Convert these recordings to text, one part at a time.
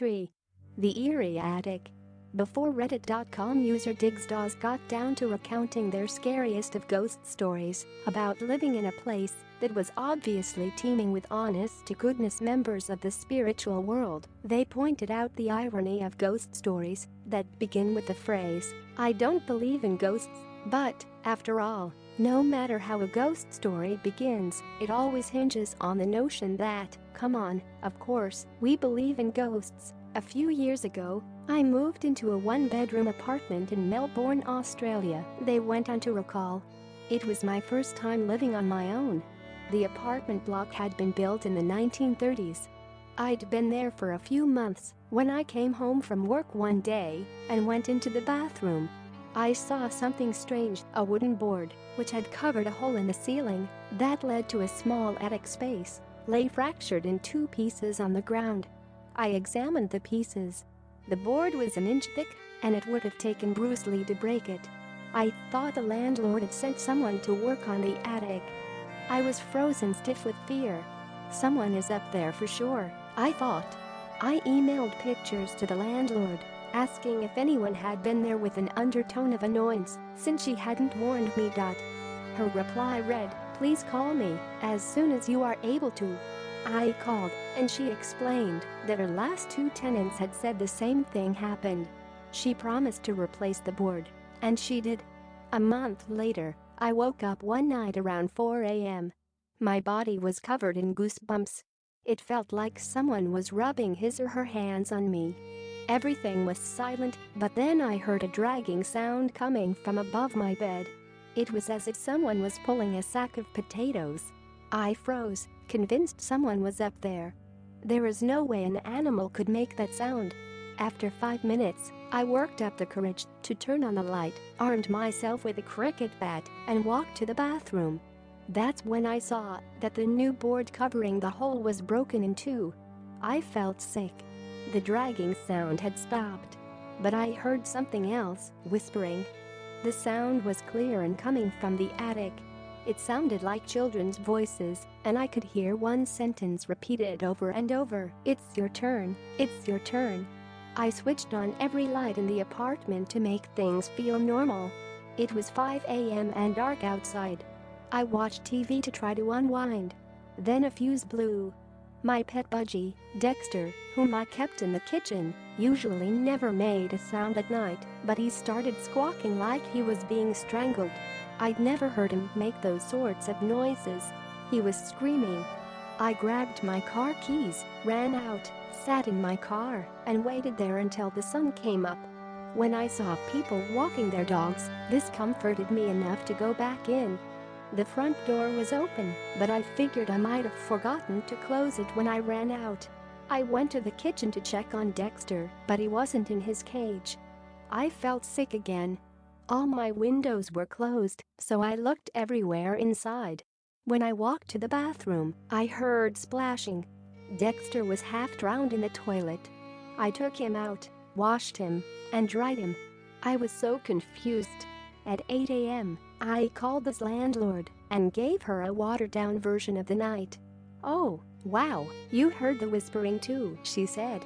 3. The Eerie Attic. Before Reddit.com user DigsDaws got down to recounting their scariest of ghost stories about living in a place that was obviously teeming with honest-to-goodness members of the spiritual world, they pointed out the irony of ghost stories that begin with the phrase, "I don't believe in ghosts, but, after all," no matter how a ghost story begins, it always hinges on the notion that, come on, of course, we believe in ghosts. A few years ago, I moved into a one-bedroom apartment in Melbourne, Australia, they went on to recall. It was my first time living on my own. The apartment block had been built in the 1930s. I'd been there for a few months when I came home from work one day and went into the bathroom. I saw something strange, a wooden board, which had covered a hole in the ceiling that led to a small attic space, lay fractured in two pieces on the ground. I examined the pieces. The board was an inch thick, and it would have taken Bruce Lee to break it. I thought the landlord had sent someone to work on the attic. I was frozen stiff with fear. Someone is up there for sure, I thought. I emailed pictures to the landlord, asking if anyone had been there with an undertone of annoyance, since she hadn't warned me. Her reply read, "Please call me as soon as you are able to." I called, and she explained that her last two tenants had said the same thing happened. She promised to replace the board, and she did. A month later, I woke up one night around 4 a.m. My body was covered in goosebumps. It felt like someone was rubbing his or her hands on me. Everything was silent, but then I heard a dragging sound coming from above my bed. It was as if someone was pulling a sack of potatoes. I froze, convinced someone was up there. There is no way an animal could make that sound. After 5 minutes, I worked up the courage to turn on the light, armed myself with a cricket bat, and walked to the bathroom. That's when I saw that the new board covering the hole was broken in two. I felt sick. The dragging sound had stopped. But I heard something else, whispering. The sound was clear and coming from the attic. It sounded like children's voices, and I could hear one sentence repeated over and over, "It's your turn, it's your turn." I switched on every light in the apartment to make things feel normal. It was 5 a.m. and dark outside. I watched TV to try to unwind. Then a fuse blew. My pet budgie, Dexter, whom I kept in the kitchen, usually never made a sound at night, but he started squawking like he was being strangled. I'd never heard him make those sorts of noises. He was screaming. I grabbed my car keys, ran out, sat in my car, and waited there until the sun came up. When I saw people walking their dogs, this comforted me enough to go back in. The front door was open, but I figured I might have forgotten to close it when I ran out. I went to the kitchen to check on Dexter, but he wasn't in his cage. I felt sick again. All my windows were closed, so I looked everywhere inside. When I walked to the bathroom, I heard splashing. Dexter was half drowned in the toilet. I took him out, washed him, and dried him. I was so confused. At 8 a.m., I called the landlord and gave her a watered-down version of the night. "Oh, wow, you heard the whispering too," she said.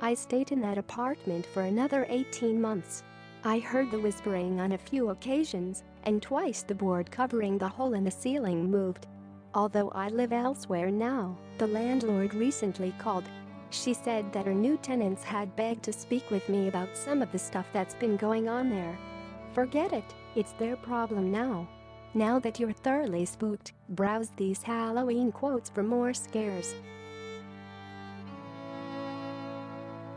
I stayed in that apartment for another 18 months. I heard the whispering on a few occasions, and twice the board covering the hole in the ceiling moved. Although I live elsewhere now, the landlord recently called. She said that her new tenants had begged to speak with me about some of the stuff that's been going on there. Forget it, it's their problem now. Now that you're thoroughly spooked, browse these Halloween quotes for more scares.